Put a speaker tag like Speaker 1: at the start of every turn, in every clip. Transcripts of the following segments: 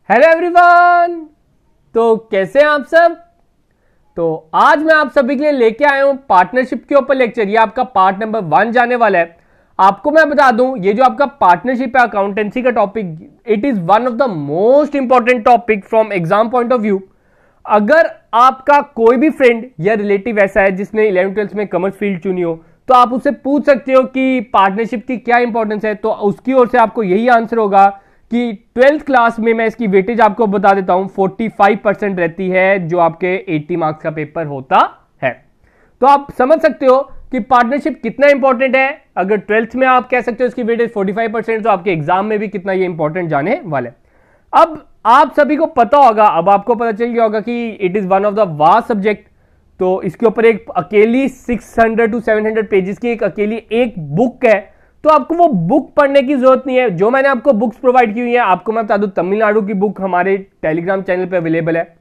Speaker 1: Hello everyone. तो कैसे हैं आप सब। तो आज मैं आप सभी के लिए लेके आया हूं पार्टनरशिप के ऊपर लेक्चर। ये आपका पार्ट नंबर 1 जाने वाला है। आपको मैं बता दूं, ये जो आपका पार्टनरशिप है अकाउंटेंसी का topic, it is one of the most important topic from exam point of view. अगर आपका कोई भी फ्रेंड या रिलेटिव ऐसा है जिसने 11th-12th में कॉमर्स फील्ड चुनी हो, तो आप उससे पूछ सकते हो कि पार्टनरशिप की क्या इंपॉर्टेंस है। तो उसकी ओर से आपको यही आंसर होगा कि 12th क्लास में, मैं इसकी वेटेज आपको बता देता हूं, 45% रहती है, जो आपके 80 मार्क्स का पेपर होता है। तो आप समझ सकते हो कि पार्टनरशिप कितना इंपॉर्टेंट है। अगर 12th में आप कह सकते हो इसकी वेटेज 45%, तो आपके एग्जाम में भी कितना ये इंपॉर्टेंट जाने वाले। अब आप सभी को पता होगा, अब आपको पता चल गया होगा कि it is one of the vast subject. तो इसके ऊपर एक अकेली 600 to 700 पेजेस की एक बुक है। तो आपको वो बुक पढ़ने की जरूरत नहीं है। जो मैंने आपको बुक्स प्रोवाइड की हुई है, आपको मैं बता दूं, तमिलनाडु की बुक हमारे टेलीग्राम चैनल पे अवेलेबल है,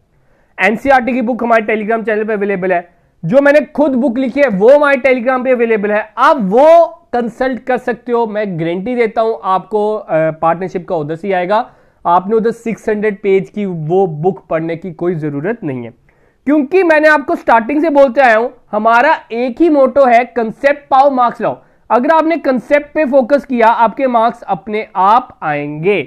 Speaker 1: एनसीईआरटी की बुक हमारे टेलीग्राम चैनल पे अवेलेबल है, जो मैंने खुद बुक लिखी है वो हमारे टेलीग्राम पे अवेलेबल है। आप वो कंसल्ट कर सकते हो। मैं गारंटी देता हूं आपको पार्टनरशिप का उधर से आएगा। आपने उधर 600 पेज की वो बुक पढ़ने की कोई जरूरत नहीं है, क्योंकि मैंने आपको स्टार्टिंग से बोलते आया हूं, हमारा एक ही मोटो है, कंसेप्ट पाओ मार्क्स लाओ। अगर आपने कंसेप्ट पे फोकस किया, आपके मार्क्स अपने आप आएंगे।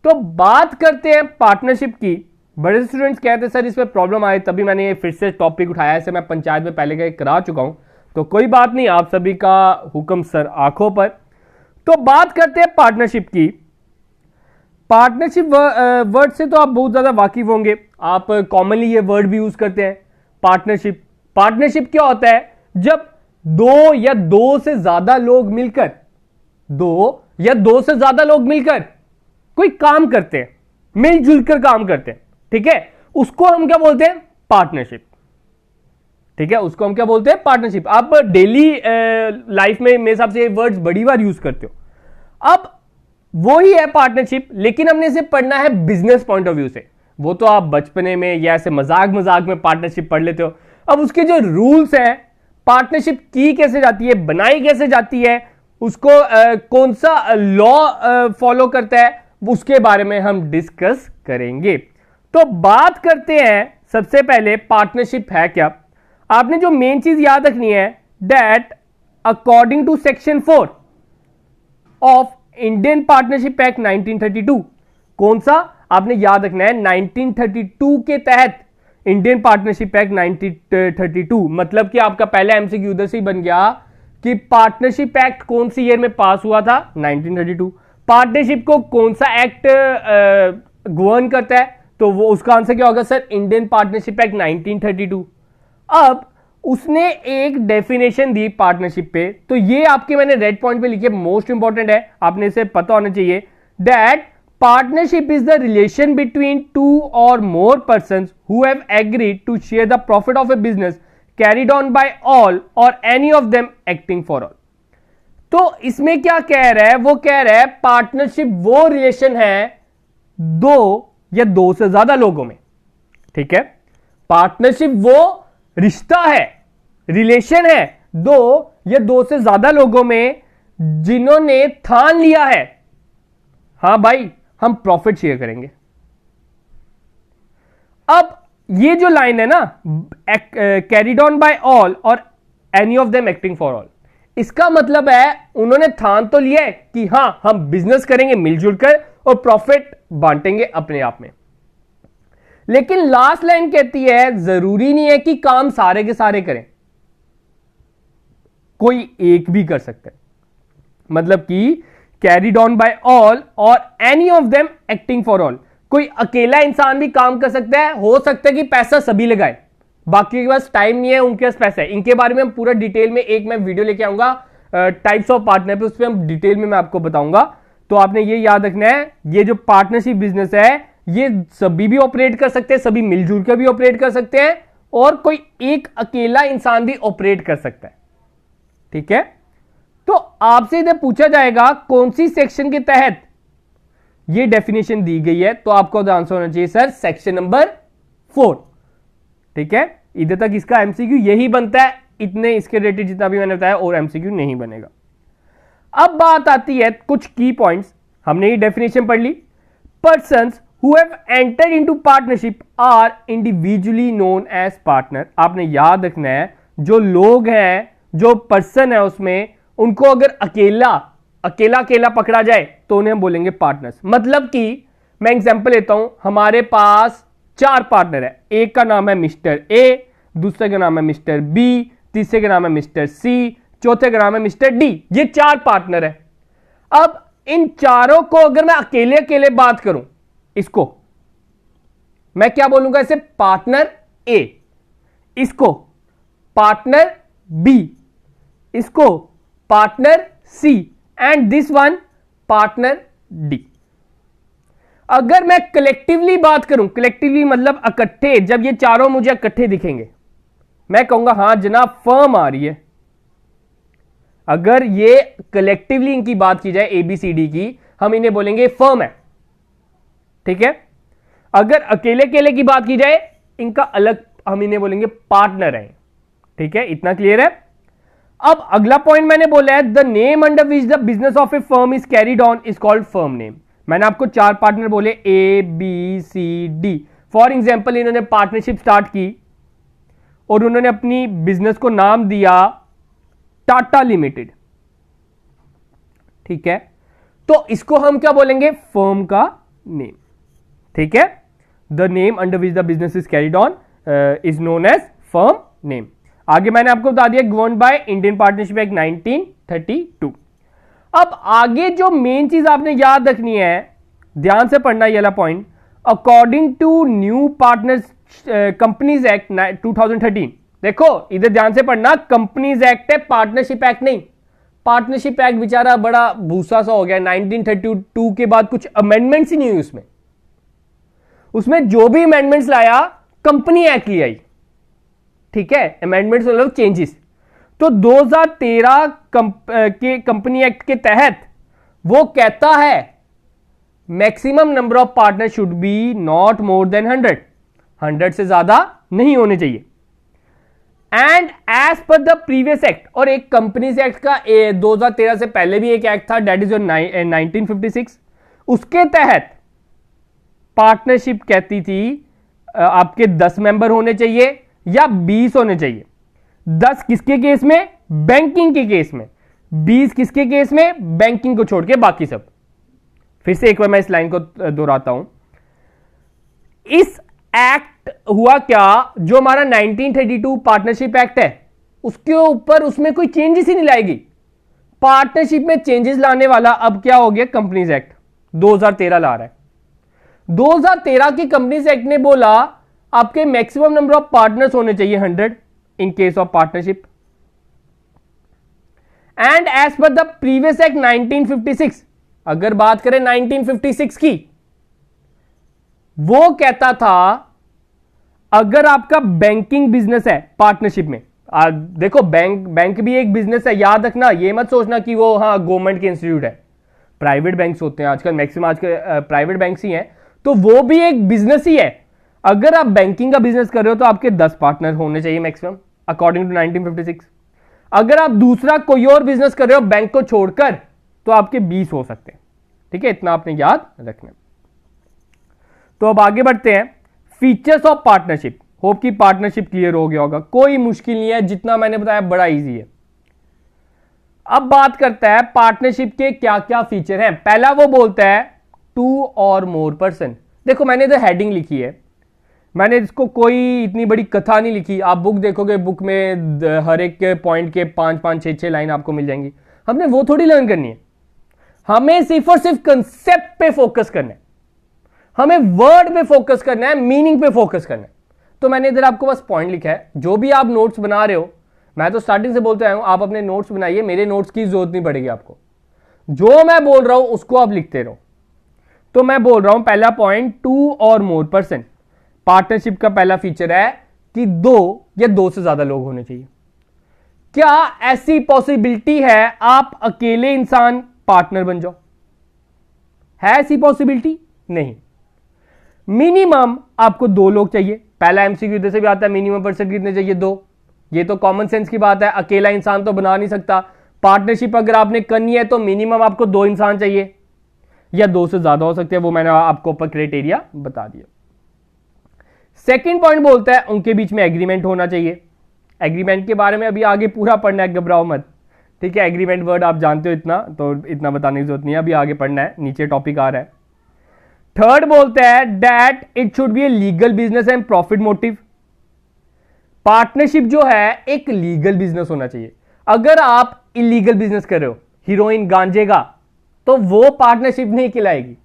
Speaker 1: तो बात करते हैं पार्टनरशिप की। बड़े स्टूडेंट्स कहते हैं सर इस पे प्रॉब्लम आए, तभी मैंने ये फिर से टॉपिक उठाया। ऐसे मैं पंचायत में पहले का करा चुका हूं, तो कोई बात नहीं, आप सभी का हुक्म सर आंखों पर। तो बात करते हैं पार्टनरशिप की। पार्टनरशिप वर्ड से तो आप बहुत ज्यादा वाकिफ होंगे। आप कॉमनली ये वर्ड भी यूज करते हैं, पार्टनरशिप। पार्टनरशिप क्या होता है? जब दो या दो से ज्यादा लोग मिलकर कोई काम करते हैं, मिलजुल कर काम करते हैं, ठीक है, उसको हम क्या बोलते हैं? पार्टनरशिप। ठीक है, उसको हम क्या बोलते हैं? पार्टनरशिप। आप डेली लाइफ में मेरे हिसाब से ये वर्ड्स बड़ी बार यूज करते हो। अब वो ही है पार्टनरशिप, लेकिन हमने इसे पढ़ना है बिजनेस पॉइंट ऑफ व्यू से। वो तो आप बचपने में या ऐसे मजाक मजाक में पार्टनरशिप पढ़ लेते हो। अब उसके जो रूल्स हैं, पार्टनरशिप की कैसे जाती है, बनाई कैसे जाती है, उसको कौन सा लॉ फॉलो करता है, उसके बारे में हम डिस्कस करेंगे। तो बात करते हैं सबसे पहले पार्टनरशिप है क्या। आपने जो मेन चीज याद रखनी है, that according to section 4 of Indian Partnership Act 1932, कौन सा आपने याद रखना है? 1932 के तहत इंडियन पार्टनरशिप एक्ट 1932। मतलब कि आपका पहला एमसीक्यू उधर से ही बन गया कि पार्टनरशिप एक्ट कौन सी ईयर में पास हुआ था? 1932। पार्टनरशिप को कौन सा एक्ट गवर्न करता है? तो वो उसका आंसर क्या होगा सर? Indian Partnership Act 1932। अब उसने एक डेफिनेशन दी पार्टनरशिप पे, तो ये आपके मैंने रेड पॉइंट पे लिखे, मोस्ट इंपॉर्टेंट है, आपने इसे पता होना चाहिए। That partnership is the relation between two or more persons who have agreed to share the profit of a business carried on by all or any of them acting for all. तो इसमें क्या कह रहा है? वो कह रहा है पार्टनरशिप वो रिलेशन है दो या दो से ज्यादा लोगों में। ठीक है, पार्टनरशिप वो रिश्ता है, रिलेशन है दो या दो से ज्यादा लोगों में जिन्होंने ठान लिया है, हां भाई हम प्रॉफिट शेयर करेंगे। अब ये जो लाइन है ना, carried on by all or any of them acting for all, इसका मतलब है उन्होंने ठान तो लिया है कि हां हम बिजनेस करेंगे मिलजुल कर और प्रॉफिट बांटेंगे अपने आप में। लेकिन लास्ट लाइन कहती है जरूरी नहीं है कि काम सारे के सारे करें, कोई एक भी कर सकता है। मतलब कि carried on by all or any of them acting for all, कोई अकेला इंसान भी काम कर सकता है। हो सकता है कि पैसा सभी लगाए, बाकी के पास टाइम नहीं है, उनके पास पैसा है। इनके बारे में हम पूरा डिटेल में एक मैं वीडियो लेके आऊंगा टाइप्स ऑफ पार्टनर पे, उस पर हम डिटेल में मैं आपको बताऊंगा। तो आपने ये याद रखना है, ये जो पार्टनरशिप बिजनेस है ये सभी भी ऑपरेट कर सकते हैं, सभी मिलजुल कर भी ऑपरेट कर सकते हैं, और कोई एक अकेला इंसान भी ऑपरेट कर सकता है। ठीक है, तो आपसे इधर पूछा जाएगा कौन सी सेक्शन के तहत ये डेफिनेशन दी गई है, तो आपको आंसर होना चाहिए सर सेक्शन नंबर 4। ठीक है, इधर तक इसका एमसीक्यू यही बनता है, इतने इसके रिलेटेड जितना भी मैंने बताया और एमसीक्यू नहीं बनेगा। अब बात आती है कुछ की पॉइंट्स। हमने ये डेफिनेशन पढ़ ली, persons who have entered into partnership are individually known as partner। आपने याद रखना है जो लोग हैं, जो पर्सन है उसमें, उनको अगर अकेला अकेला पकड़ा जाए तो उन्हें हम बोलेंगे पार्टनर्स। मतलब कि मैं एग्जांपल लेता हूं, हमारे पास 4 पार्टनर है, एक का नाम है मिस्टर ए, दूसरे का नाम है मिस्टर बी, तीसरे का नाम है मिस्टर सी, चौथे का नाम है मिस्टर डी। ये 4 पार्टनर है। अब इन चारों को अगर मैं अकेले अकेले बात करूं, इसको मैं क्या बोलूंगा, इसे पार्टनर ए, इसको पार्टनर बी, इसको partner C and this one partner D. अगर मैं कलेक्टिवली बात करूं, कलेक्टिवली मतलब इकट्ठे, जब ये चारों मुझे इकट्ठे दिखेंगे, मैं कहूंगा हां जनाब फर्म आ रही है। अगर ये कलेक्टिवली इनकी बात की जाए एबीसीडी की, हम इन्हें बोलेंगे फर्म है, ठीक है। अगर अकेले अकेले की बात की जाए, इनका अलग, हम इन्हें बोलेंगे पार्टनर है, ठीक है। इतना क्लियर है। अब अगला पॉइंट मैंने बोला है, the name under which the business of a firm is carried on is called firm name. मैंने आपको 4 पार्टनर बोले, A B C D. For example इन्होंने पार्टनरशिप स्टार्ट की और उन्होंने अपनी बिजनेस को नाम दिया टाटा लिमिटेड, ठीक है। तो इसको हम क्या बोलेंगे, फर्म का नेम, ठीक है। The name under which the business is carried on is known as firm name. आगे मैंने आपको बता दिया govern by Indian Partnership Act 1932। अब आगे जो मेन चीज आपने याद रखनी है, ध्यान से पढ़ना ये वाला point, according to new partners Companies Act 2013। देखो इधर ध्यान से पढ़ना, कंपनीज एक्ट है, पार्टनरशिप एक्ट नहीं। पार्टनरशिप एक्ट बेचारा बड़ा भूसा सा हो गया, 1932 के बाद कुछ अमेंडमेंट्स ही नहीं हुई उसमें। उसमें जो भी अमेंडमेंट्स लाया कंपनी एक्ट ले आई, ठीक है। अमेंडमेंट्स मतलब चेंजेस। तो 2013 के कंपनी एक्ट के तहत वो कहता है maximum number of partner should be not more than 100 से ज्यादा नहीं होने चाहिए। And as per the previous act, और एक कंपनीज एक्ट का 2013 से पहले भी एक एक्ट था, दैट इज 1956। उसके तहत पार्टनरशिप कहती थी आपके 10 मेंबर होने चाहिए या 20 होने चाहिए। 10 किसके केस में, बैंकिंग के केस में, 20 किसके केस में, बैंकिंग को छोड़ के बाकी सब। फिर से एक बार मैं इस लाइन को दोहराता हूं। इस एक्ट हुआ क्या, जो हमारा 1932 पार्टनरशिप एक्ट है, उसके ऊपर उसमें कोई चेंजेस ही नहीं लाएगी। पार्टनरशिप में चेंजेस लाने वाला अब क्या हो गया, कंपनीज एक्ट 2013 ला रहा है। 2013 की कंपनीज एक्ट ने बोला आपके मैक्सिमम नंबर ऑफ पार्टनर्स होने चाहिए 100 in case of partnership. And as per the previous act 1956, अगर बात करें 1956 की, वो कहता था अगर आपका बैंकिंग बिजनेस है पार्टनरशिप में, देखो बैंक भी एक बिजनेस है, याद रखना, ये मत सोचना कि वो हाँ गवर्नमेंट के इंस्टीट्यूट है। प्राइवेट बैंक्स होते हैं आजकल, मैक्सिमम आजकल प्राइवेट बैंक्स ही हैं, तो वो भी एक बिजनेस ही है। अगर आप बैंकिंग का बिजनेस कर रहे हो तो आपके 10 पार्टनर होने चाहिए मैक्सिमम, अकॉर्डिंग टू 1956। अगर आप दूसरा कोई और बिजनेस कर रहे हो बैंक को छोड़कर, तो आपके 20 हो सकते हैं, ठीक है। इतना आपने याद रखना। तो अब आगे बढ़ते हैं, फीचर्स ऑफ पार्टनरशिप। होप की पार्टनरशिप क्लियर हो गया होगा, कोई मुश्किल नहीं है, जितना मैंने बताया बड़ा इजी है। अब बात करता है पार्टनरशिप के क्या क्या फीचर हैं। पहला वो बोलता है 2 और मोर पर्सन। देखो मैंने इधर हेडिंग लिखी है, मैंने इसको कोई इतनी बड़ी कथा नहीं लिखी। आप बुक देखोगे, बुक में हर एक पॉइंट के 5-5, 6-6 लाइन आपको मिल जाएंगी। हमने वो थोड़ी लर्न करनी है, हमें सिर्फ और सिर्फ कंसेप्ट पे फोकस करना है, हमें वर्ड पे फोकस करना है, मीनिंग पे फोकस करना है। तो मैंने इधर आपको बस पॉइंट लिखा है। जो भी आप नोट्स बना रहे हो, मैं तो स्टार्टिंग से बोलते आया हूं, आप अपने नोट्स बनाइए, मेरे नोट्स की जरूरत नहीं पड़ेगी आपको, जो मैं बोल रहा हूं उसको आप लिखते रहो। तो मैं बोल रहा हूं पहला पॉइंट, 2 और मोर पर्सन। पार्टनरशिप का पहला फीचर है कि 2 या 2 से ज्यादा लोग होने चाहिए। क्या ऐसी पॉसिबिलिटी है आप अकेले इंसान पार्टनर बन जाओ? है ऐसी पॉसिबिलिटी? नहीं। मिनिमम आपको 2 लोग चाहिए। पहला एमसीक्यू इधर से भी आता है, मिनिमम पर्सन कितने चाहिए? 2। ये तो कॉमन सेंस की बात है, अकेला इंसान तो बना नहीं सकता। पार्टनरशिप अगर आपने करनी है तो मिनिमम आपको 2 इंसान चाहिए। या 2 से ज्यादा हो सकते हैं, वो मैंने आपको ऊपर क्राइटेरिया बता दिया। सेकंड पॉइंट बोलता है उनके बीच में एग्रीमेंट होना चाहिए। एग्रीमेंट के बारे में अभी आगे पूरा पढ़ना है, घबराओ मत, ठीक है। एग्रीमेंट वर्ड आप जानते हो इतना, तो इतना बताने की जरूरत नहीं है, अभी आगे पढ़ना है, नीचे टॉपिक आ रहा है। थर्ड बोलता है that it should be a legal business and profit motive. Partnership जो है एक लीगल बिजनेस होना चाहिए। अगर आप इलीगल बिजनेस कर रहे हो, हीरोइन गांजे का, तो वो पार्टनरशिप नहीं खिलाएगी,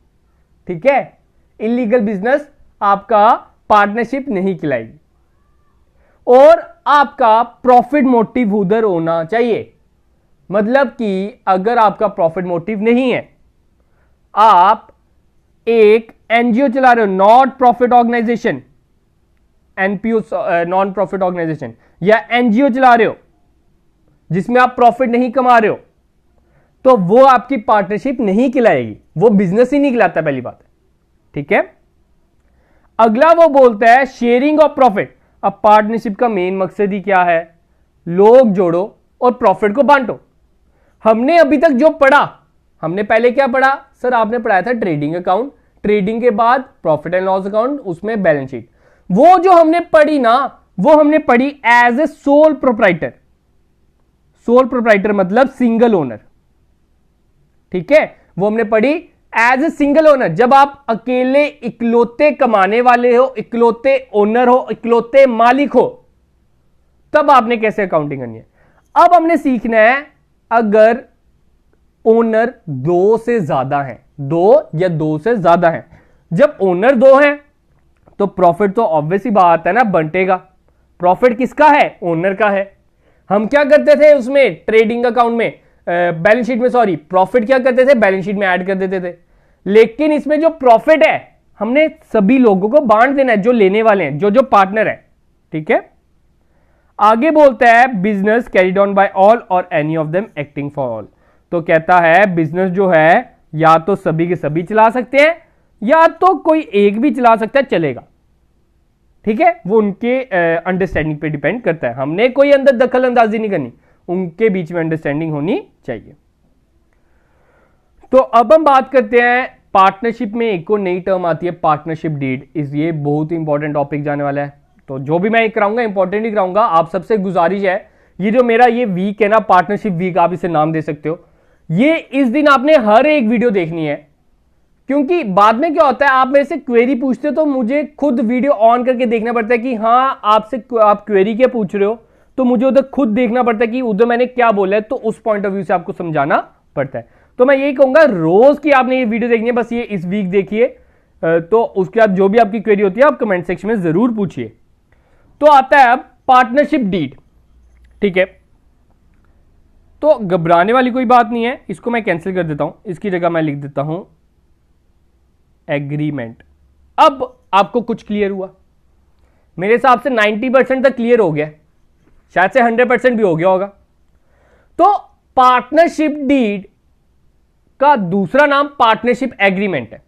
Speaker 1: ठीक है। इलीगल बिजनेस आपका पार्टनरशिप नहीं खिलाएगी। और आपका प्रॉफिट मोटिव उधर होना चाहिए। मतलब कि अगर आपका प्रॉफिट मोटिव नहीं है, आप एक एनजीओ चला रहे हो, not profit organisation, NPO non profit organisation, या एनजीओ चला रहे हो जिसमें आप प्रॉफिट नहीं कमा रहे हो, तो वो आपकी पार्टनरशिप नहीं खिलाएगी, वो बिजनेस ही नहीं खिलाता, पहली बात है, ठीक है। अगला वो बोलता है शेयरिंग ऑफ प्रॉफिट। अब पार्टनरशिप का मेन मकसद ही क्या है? लोग जोड़ो और प्रॉफिट को बांटो। हमने अभी तक जो पढ़ा, हमने पहले क्या पढ़ा सर? आपने पढ़ाया था ट्रेडिंग अकाउंट, ट्रेडिंग के बाद प्रॉफिट एंड लॉस अकाउंट, उसमें बैलेंस शीट। वो जो हमने पढ़ी ना, वो हमने पढ़ी as a sole proprietor. Sole proprietor मतलब सिंगल ओनर, ठीक है। वो हमने पढ़ी एज ए सिंगल ओनर। जब आप अकेले इकलौते कमाने वाले हो, इकलौते ओनर हो, इकलौते मालिक हो, तब आपने कैसे अकाउंटिंग करनी है। अब हमने सीखना है अगर ओनर 2 से ज्यादा है, 2 या 2 से ज्यादा है। जब ओनर 2 है तो प्रॉफिट तो ऑब्वियस ही बात है ना, बंटेगा। प्रॉफिट किसका है? ओनर का है। हम क्या करते थे उसमें ट्रेडिंग अकाउंट में, बैलेंस शीट में, सॉरी, प्रॉफिट क्या करते थे? बैलेंस शीट में ऐड कर देते थे। लेकिन इसमें जो प्रॉफिट है हमने सभी लोगों को बांट देना है, जो लेने वाले हैं, जो जो पार्टनर है, ठीक है। आगे बोलता है business carried on by all or any of them acting for all. तो कहता है बिजनेस जो है या तो सभी के सभी चला सकते हैं या तो कोई एक भी चला सकता है, चलेगा, ठीक है। वो उनके अंडरस्टैंडिंग पे डिपेंड करता है। हमने कोई अंदर दखल अंदाजी नहीं करनी, उनके बीच में अंडरस्टैंडिंग होनी चाहिए। तो अब हम बात करते हैं पार्टनरशिप में एक और नई टर्म आती है, पार्टनरशिप डीड। ये बहुत ही इंपॉर्टेंट टॉपिक जाने वाला है, तो जो भी मैं कराऊंगा इंपॉर्टेंट ही कराऊंगा। आप सबसे गुजारिश है, ये जो मेरा ये वीक है ना, पार्टनरशिप वीक आप इसे नाम दे सकते हो, ये इस दिन आपने हर एक वीडियो देखनी है। क्योंकि बाद में क्या होता है, आप मेरे से क्वेरी पूछते हो तो मुझे खुद वीडियो ऑन करके देखना पड़ता है कि हाँ आपसे आप क्वेरी क्या पूछ रहे हो, तो मुझे उधर खुद देखना पड़ता है कि उधर मैंने क्या बोला है, तो उस पॉइंट ऑफ व्यू से आपको समझाना पड़ता है। तो मैं यही कहूंगा रोज की आपने ये वीडियो देखनी है, बस ये इस वीक देखिए, तो उसके बाद जो भी आपकी क्वेरी होती है आप कमेंट सेक्शन में जरूर पूछिए। तो आता है अब पार्टनरशिप डीड, ठीक है। तो घबराने वाली कोई बात नहीं है, इसको मैं कैंसिल कर देता हूं, इसकी जगह मैं लिख देता हूं एग्रीमेंट। अब आपको कुछ क्लियर हुआ, मेरे हिसाब से 90% तक क्लियर हो गया, शायद से 100% भी हो गया होगा। तो पार्टनरशिप डीड का दूसरा नाम पार्टनरशिप एग्रीमेंट है।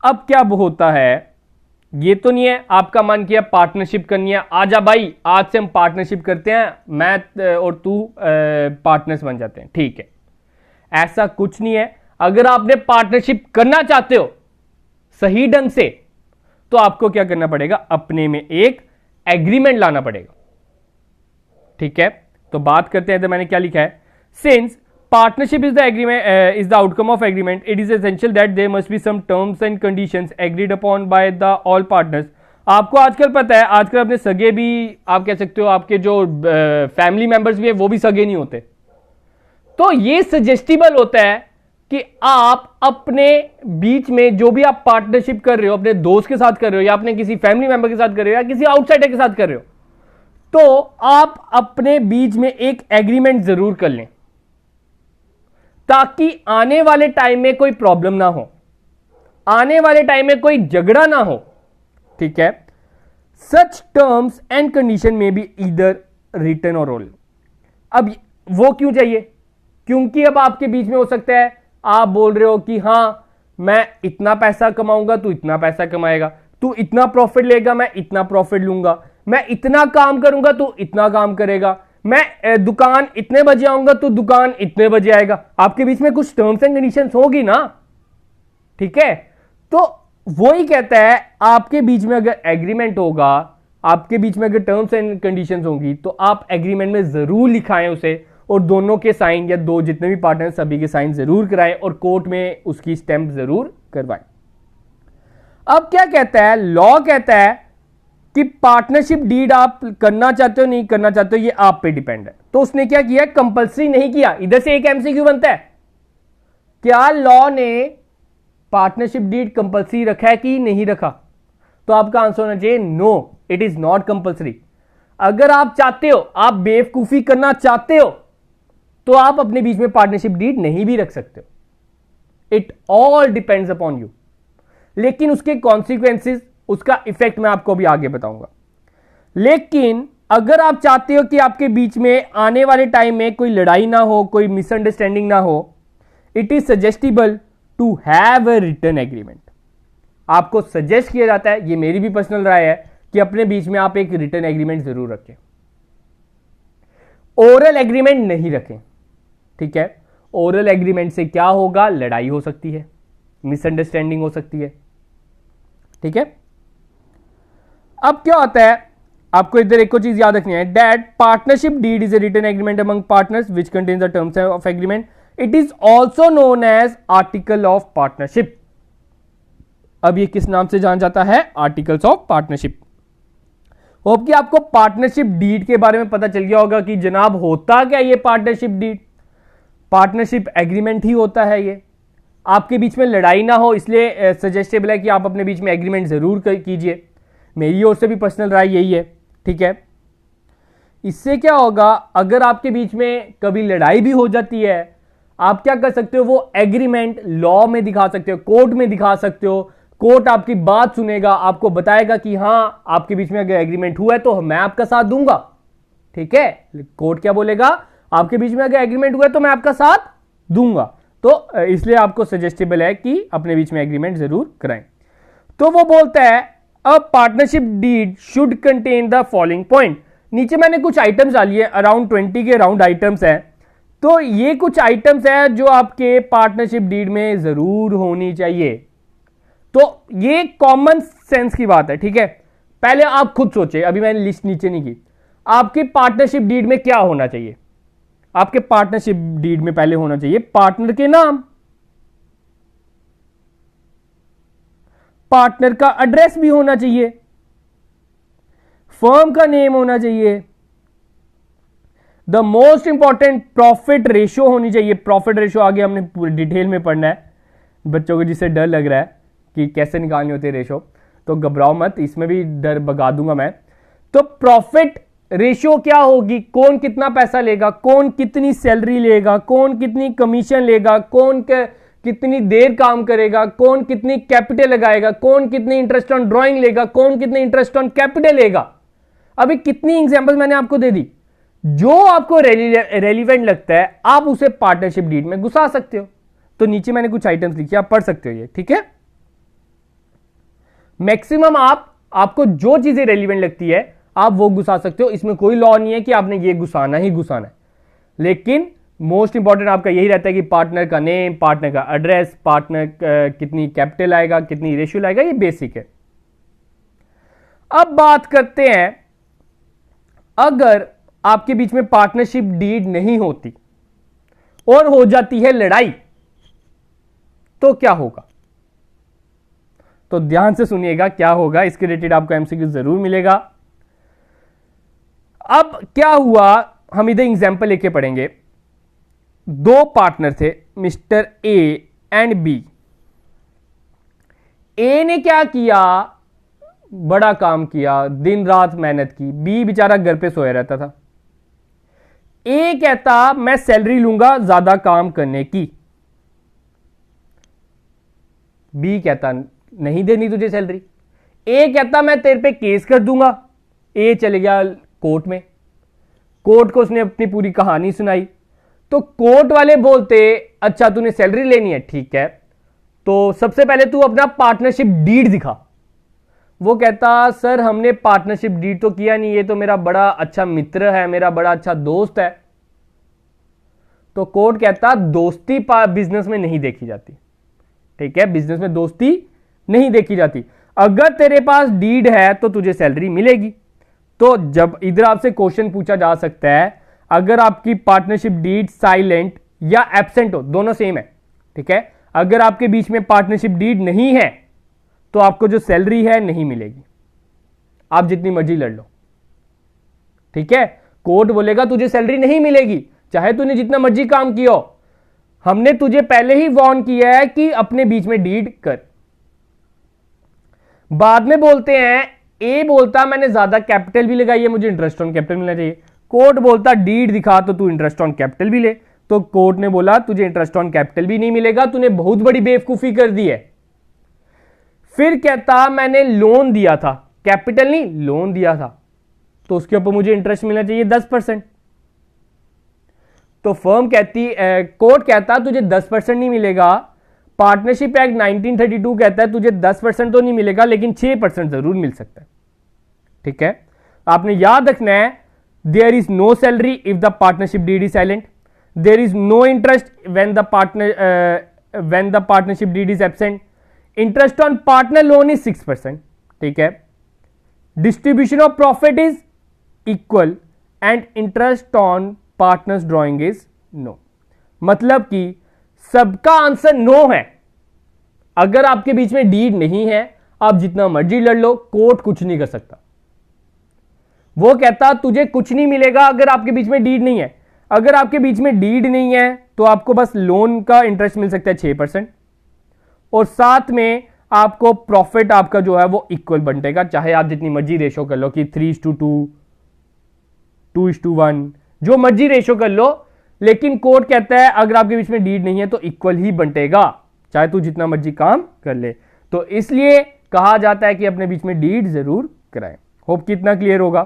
Speaker 1: अब क्या होता है, ये तो नहीं है आपका मन किया पार्टनरशिप करनी है, आजा भाई आज से हम पार्टनरशिप करते हैं, मैं और तू पार्टनर्स बन जाते हैं, ठीक है। ऐसा कुछ नहीं है। अगर आपने पार्टनरशिप करना चाहते हो सही ढंग से, तो आपको क्या करना पड़ेगा, अपने में एक एग्रीमेंट लाना पड़ेगा, ठीक है। तो बात करते हैं, तो मैंने क्या लिखा है, since partnership is the agreement is the outcome of agreement, it is essential that there must be some terms and conditions agreed upon by the all partners। आपको आजकल पता है, आजकल अपने सगे भी आप कह सकते हो, आपके जो फैमिली मेंबर्स भी है वो भी सगे नहीं होते। तो ये सजेस्टिबल होता है कि आप अपने बीच में जो भी आप पार्टनरशिप कर रहे हो, अपने दोस्त के साथ कर रहे हो या अपने किसी फैमिली मेंबर के साथ कर रहे हो या किसी आउटसाइडर के साथ कर रहे हो, तो आप अपने बीच में एक एग्रीमेंट जरूर कर लें, ताकि आने वाले टाइम में कोई प्रॉब्लम ना हो, आने वाले टाइम में कोई झगड़ा ना हो, ठीक है। सच टर्म्स एंड कंडीशन में बी ईदर रिटन और ओरल। अब वो क्यों चाहिए? क्योंकि अब आपके बीच में हो सकता है आप बोल रहे हो कि हां मैं इतना पैसा कमाऊंगा, तू इतना पैसा कमाएगा, तू इतना प्रॉफिट लेगा, मैं इतना प्रॉफिट लूंगा, मैं इतना काम करूंगा, तू इतना काम करेगा, मैं दुकान इतने बजे आऊंगा तो दुकान इतने बजे आएगा, आपके बीच में कुछ टर्म्स एंड कंडीशंस होगी ना, ठीक है। तो वही कहता है आपके बीच में अगर एग्रीमेंट होगा, आपके बीच में अगर टर्म्स एंड कंडीशंस होंगी तो आप एग्रीमेंट में जरूर लिखाएं उसे, और दोनों के साइन या दो जितने भी पार्टनर सभी के साइन जरूर कराएं और कोर्ट में उसकी स्टैंप जरूर करवाएं। अब क्या कहता है, लॉ कहता है कि पार्टनरशिप डीड आप करना चाहते हो नहीं करना चाहते हो ये आप पे डिपेंड है। तो उसने क्या किया, कंपल्सरी नहीं किया। इधर से एक एमसीक्यू बनता है, क्या लॉ ने पार्टनरशिप डीड कंपल्सरी रखा है कि नहीं रखा? तो आपका आंसर होना चाहिए no, it is not compulsory. अगर आप चाहते हो, आप बेवकूफी करना चाहते हो, तो आप अपने बीच में पार्टनरशिप डीड नहीं भी रख सकते हो। It all depends upon you. लेकिन उसके कॉन्सिक्वेंसेस, उसका इफेक्ट मैं आपको अभी आगे बताऊंगा। लेकिन अगर आप चाहते हो कि आपके बीच में आने वाले टाइम में कोई लड़ाई ना हो, कोई मिसअंडरस्टैंडिंग ना हो, it is suggestable to have a written agreement. आपको सजेस्ट किया जाता है, ये मेरी भी पर्सनल राय है, कि अपने बीच में आप एक रिटन एग्रीमेंट जरूर रखें। ओरल एग्रीमेंट नहीं रखें, ठीक है। ओरल एग्रीमेंट से क्या होगा, लड़ाई हो सकती है, मिसअंडरस्टैंडिंग हो सकती है, ठीक है। अब क्या होता है, आपको इधर एक और चीज याद रखनी है, that partnership deed is a written agreement among partners which contains the terms of agreement. It is also known as article of partnership. अब ये किस नाम से जाना जाता है, आर्टिकल्स ऑफ पार्टनरशिप। होप कि आपको पार्टनरशिप डीड के बारे में पता चल गया होगा कि जनाब होता क्या ये पार्टनरशिप डीड। पार्टनरशिप एग्रीमेंट ही होता है ये। आपके बीच में लड़ाई ना हो इसलिए सजेस्टेबल है कि आप अपने बीच में एग्रीमेंट जरूर कीजिए। मेरी ओर से भी पर्सनल राय यही है, ठीक है। इससे क्या होगा, अगर आपके बीच में कभी लड़ाई भी हो जाती है, आप क्या कर सकते हो, वो एग्रीमेंट लॉ में दिखा सकते हो, कोर्ट में दिखा सकते हो। कोर्ट आपकी बात सुनेगा, आपको बताएगा कि हां आपके बीच में अगर एग्रीमेंट हुआ है तो मैं आपका साथ दूंगा, ठीक है। कोर्ट क्या बोलेगा, आपके बीच में अगर एग्रीमेंट हुआ है तो मैं आपका साथ दूंगा। तो इसलिए आपको सजेस्टेबल है कि अपने बीच में एग्रीमेंट जरूर कराएं। तो वो बोलता है a partnership deed should contain the following point. नीचे मैंने कुछ आइटम्स डाली है, अराउंड 20 के अराउंड आइटम्स है। तो ये कुछ आइटम्स है जो आपके पार्टनरशिप डीड में जरूर होनी चाहिए। तो ये कॉमन सेंस की बात है, ठीक है। पहले आप खुद सोचे, अभी मैंने लिस्ट नीचे नहीं की, आपके पार्टनरशिप डीड में क्या होना चाहिए। आपके पार्टनरशिप डीड में पहले होना चाहिए पार्टनर के नाम, पार्टनर का एड्रेस भी होना चाहिए, फर्म का नेम होना चाहिए, the most important profit ratio होनी चाहिए। प्रॉफिट रेशियो आगे हमने पूरी डिटेल में पढ़ना है, बच्चों को जिससे डर लग रहा है कि कैसे निकालनी होती है रेशो, तो घबराओ मत, इसमें भी डर भगा दूंगा मैं। तो प्रॉफिट रेशियो क्या होगी, कौन कितना पैसा लेगा, कौन कितनी सैलरी लेगा, कौन कितनी कमीशन लेगा, कौन कितनी देर काम करेगा, कौन कितनी कैपिटल लगाएगा, कौन कितनी इंटरेस्ट ऑन ड्राइंग लेगा, कौन कितनी इंटरेस्ट ऑन कैपिटल लेगा। अभी कितनी एग्जांपल मैंने आपको दे दी। जो आपको रेलिवेंट लगता है आप उसे पार्टनरशिप डीड में घुसा सकते हो। तो नीचे मैंने कुछ आइटम्स लिखे, आप पढ़ सकते हो ये, ठीक है। मैक्सिमम आपको जो चीजें रेलिवेंट लगती है आप वो घुसा सकते हो। इसमें कोई लॉ नहीं है कि आपने ये घुसाना ही घुसाना है, लेकिन मोस्ट इंपॉर्टेंट आपका यही रहता है कि पार्टनर का नेम, पार्टनर का एड्रेस, पार्टनर कितनी कैपिटल आएगा, कितनी रेशियो आएगा, ये बेसिक है। अब बात करते हैं, अगर आपके बीच में पार्टनरशिप डीड नहीं होती और हो जाती है लड़ाई, तो क्या होगा। तो ध्यान से सुनिएगा क्या होगा, इसके रिलेटेड आपको एमसीक्यू जरूर मिलेगा। अब क्या हुआ, हम इधर एग्जांपल लेके पढ़ेंगे। दो पार्टनर थे, मिस्टर ए एंड बी। ए ने क्या किया, बड़ा काम किया, दिन रात मेहनत की। बी बेचारा घर पे सोया रहता था। ए कहता मैं सैलरी लूंगा ज्यादा काम करने की। बी कहता नहीं देनी तुझे सैलरी। ए कहता मैं तेरे पे केस कर दूंगा। ए चले गया कोर्ट में, कोर्ट को उसने अपनी पूरी कहानी सुनाई। तो कोर्ट वाले बोलते अच्छा तूने सैलरी लेनी है, ठीक है, तो सबसे पहले तू अपना पार्टनरशिप डीड दिखा। वो कहता सर हमने पार्टनरशिप डीड तो किया नहीं, ये तो मेरा बड़ा अच्छा मित्र है, मेरा बड़ा अच्छा दोस्त है। तो कोर्ट कहता दोस्ती बिजनेस में नहीं देखी जाती, ठीक है, बिजनेस में दोस्ती नहीं देखी जाती। अगर तेरे पास डीड है तो तुझे सैलरी मिलेगी। तो जब इधर आपसे क्वेश्चन पूछा जा सकता है, अगर आपकी पार्टनरशिप डीड साइलेंट या एब्सेंट हो, दोनों सेम है, ठीक है, अगर आपके बीच में पार्टनरशिप डीड नहीं है तो आपको जो सैलरी है नहीं मिलेगी, आप जितनी मर्जी लड़ लो, ठीक है। कोर्ट बोलेगा तुझे सैलरी नहीं मिलेगी चाहे तूने जितना मर्जी काम किया हो, हमने तुझे पहले ही वार्न किया है कि अपने बीच में डीड कर। बाद में बोलते हैं ए बोलता मैंने ज्यादा कैपिटल भी लगाई है, मुझे इंटरेस्ट ऑन कैपिटल मिलना चाहिए। कोर्ट बोलता डीड दिखा तो तू इंटरेस्ट ऑन कैपिटल भी ले। तो कोर्ट ने बोला तुझे इंटरेस्ट ऑन कैपिटल भी नहीं मिलेगा, तूने बहुत बड़ी बेवकूफी कर दी है। फिर कहता मैंने लोन दिया था, कैपिटल नहीं लोन दिया था, तो उसके ऊपर मुझे इंटरेस्ट मिलना चाहिए 10%। तो फर्म कहती, कोर्ट कहता तुझे 10% नहीं मिलेगा। पार्टनरशिप एक्ट 1932 कहता है तुझे 10% तो नहीं मिलेगा लेकिन 6% जरूर मिल सकता है, ठीक है। आपने याद रखना है there is no salary if the partnership deed is silent, there is no interest when the partnership deed is absent, interest on partner loan is 6%, ठीक है। Distribution of profit is equal and interest on partners drawing is no. मतलब कि सबका answer no है। अगर आपके बीच में deed नहीं है आप जितना मर्जी लड़ लो, कोर्ट कुछ नहीं कर सकता। वो कहता तुझे कुछ नहीं मिलेगा अगर आपके बीच में डीड नहीं है। अगर आपके बीच में डीड नहीं है तो आपको बस लोन का इंटरेस्ट मिल सकता है 6%, और साथ में आपको प्रॉफिट आपका जो है वो इक्वल बंटेगा, चाहे आप जितनी मर्जी रेशो कर लो कि 3:2, 2:1, जो मर्जी रेशो कर लो। लेकिन कोर्ट कहता है अगर आपके बीच में डीड नहीं है तो इक्वल ही बंटेगा, चाहे तू जितना मर्जी काम कर ले। तो इसलिए कहा जाता है कि अपने बीच में डीड जरूर कराएं। होप कितना क्लियर होगा।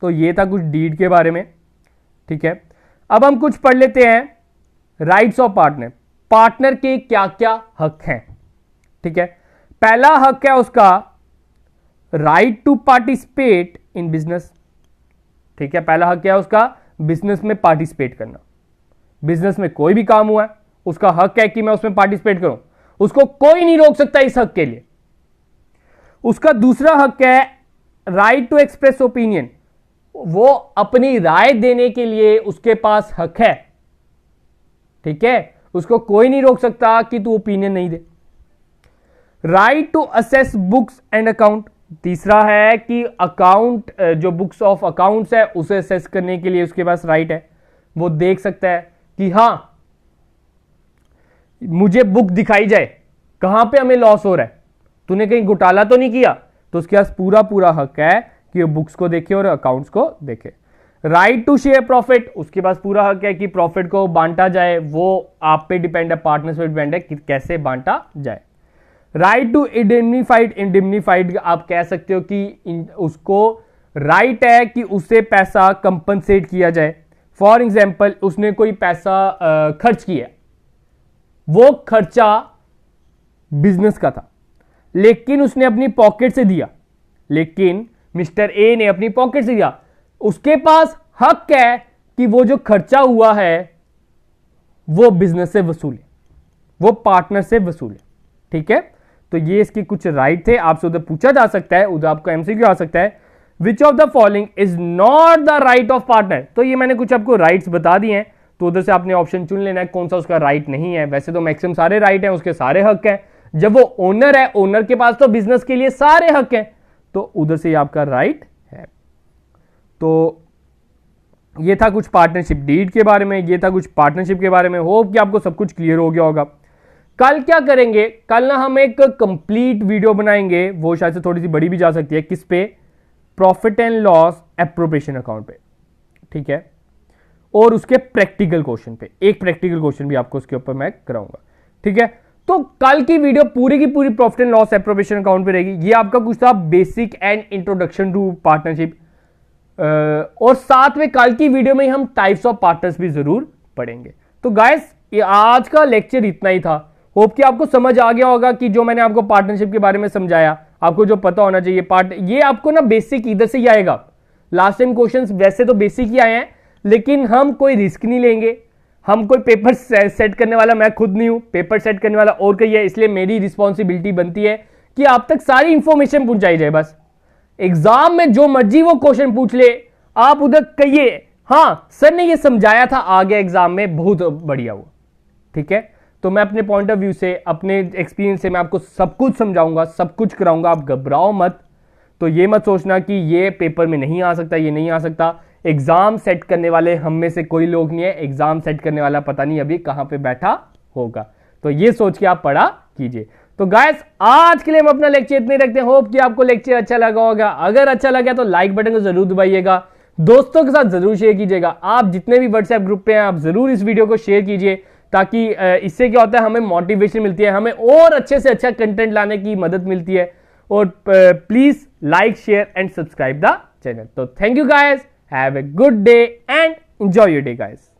Speaker 1: तो ये था कुछ डीड के बारे में, ठीक है। अब हम कुछ पढ़ लेते हैं राइट्स ऑफ पार्टनर। पार्टनर के क्या क्या हक हैं, ठीक है। पहला हक है उसका right to participate in business, ठीक है। पहला हक क्या है उसका, बिजनेस में पार्टिसिपेट करना। बिजनेस में कोई भी काम हुआ है उसका हक है कि मैं उसमें पार्टिसिपेट करूं, उसको कोई नहीं रोक सकता इस हक के लिए। उसका दूसरा हक है राइट टू एक्सप्रेस ओपिनियन, वो अपनी राय देने के लिए उसके पास हक है, ठीक है, उसको कोई नहीं रोक सकता कि तू ओपिनियन नहीं दे। Right to assess books and account, तीसरा है कि अकाउंट जो बुक्स ऑफ अकाउंट्स है उसे असेस करने के लिए उसके पास राइट है। वो देख सकता है कि हां मुझे बुक दिखाई जाए कहां पे हमें लॉस हो रहा है, तूने कहीं घोटाला तो नहीं किया, तो उसके पास पूरा पूरा हक है कि वो बुक्स को देखे और अकाउंट्स को देखे। राइट टू शेयर प्रॉफिट, उसके पास पूरा हक है कि प्रॉफिट को बांटा जाए, वो आप पे डिपेंड है, पार्टनर्स पे डिपेंड है कि कैसे बांटा जाए। राइट टू इंडेमनीफाइड, इंडेमनीफाइड आप कह सकते हो कि उसको राइट है कि उससे पैसा कंपनसेट किया जाए। फॉर एग्जाम्पल उसने कोई पैसा खर्च किया, वो खर्चा बिजनेस का था लेकिन उसने अपनी पॉकेट से दिया, लेकिन मिस्टर ए ने अपनी पॉकेट से दिया, उसके पास हक है कि वो जो खर्चा हुआ है वो बिजनेस से वसूले, वो पार्टनर से वसूले, ठीक है। तो ये इसके कुछ राइट थे, आपसे उधर पूछा जा सकता है, उधर आपको एमसीक्यू आ सकता है, which of the following is not the right of partner. तो ये मैंने कुछ आपको राइट्स बता दिए हैं, तो उधर से आपने ऑप्शन चुन लेना है कौन सा उसका राइट नहीं है। वैसे तो मैक्सिमम सारे राइट हैं, उसके सारे हक हैं। जब वो ओनर है, ओनर के पास तो बिजनेस के लिए सारे हक हैं, तो उधर से आपका राइट है। तो ये था कुछ पार्टनरशिप डीड के बारे में, ये था कुछ पार्टनरशिप के बारे में। होप कि आपको सब कुछ क्लियर हो गया होगा। कल क्या करेंगे, कल ना हम एक कंप्लीट वीडियो बनाएंगे, वो शायद से थोड़ी सी बड़ी भी जा सकती है, किस पे, profit and loss appropriation account पे, ठीक है, और उसके प्रैक्टिकल क्वेश्चन पे, एक प्रैक्टिकल क्वेश्चन भी आपको उसके ऊपर मैं कराऊंगा, ठीक है। तो कल की वीडियो पूरी की पूरी profit and loss appropriation account पे रहेगी। ये आपका कुछ था basic and introduction to partnership, और साथ में कल की वीडियो में हम टाइप्स ऑफ पार्टनर्स भी जरूर पढ़ेंगे। तो गाइस ये आज का लेक्चर इतना ही था। होप कि आपको समझ आ गया होगा कि जो मैंने आपको पार्टनरशिप के बारे में समझाया आपको जो पता होना चाहिए पार्ट, ये आपको ना बेसिक इधर से ही आएगा। लास्ट टाइम क्वेश्चंस वैसे तो बेसिक ही आए हैं, लेकिन हम कोई रिस्क नहीं लेंगे। हम कोई पेपर सेट करने वाला मैं खुद नहीं हूं, पेपर सेट करने वाला और कोई है, इसलिए मेरी रिस्पॉन्सिबिलिटी बनती है कि आप तक सारी इंफॉर्मेशन पहुंचाई जाए। बस एग्जाम में जो मर्जी वो क्वेश्चन पूछ ले, आप उधर कहिए हाँ सर ने ये समझाया था, आ गया एग्जाम में, बहुत बढ़िया हुआ। ठीक है, तो मैं अपने पॉइंट ऑफ व्यू से, अपने एक्सपीरियंस से मैं आपको सब कुछ समझाऊंगा, सब कुछ कराऊंगा, आप घबराओ मत। तो ये मत सोचना कि ये पेपर में नहीं आ सकता, ये नहीं आ सकता। एग्जाम सेट करने वाले हम में से कोई लोग नहीं है, एग्जाम सेट करने वाला पता नहीं अभी कहां पे बैठा होगा। तो ये सोच के आप पढ़ा कीजिए। तो गाइस आज के लिए हम अपना लेक्चर इतने रखते हैं। होप कि आपको लेक्चर अच्छा लगा होगा। अगर अच्छा लगा तो लाइक बटन को जरूर दबाइएगा, दोस्तों के साथ जरूर शेयर कीजिएगा। आप जितने भी व्हाट्सएप ग्रुप पे हैं आप जरूर इस वीडियो को शेयर कीजिए, ताकि इससे क्या होता है, हमें मोटिवेशन मिलती है, हमें और अच्छे से अच्छा कंटेंट लाने की मदद मिलती है। और please like share and subscribe the channel. तो thank you guys, have a good day and enjoy your day guys.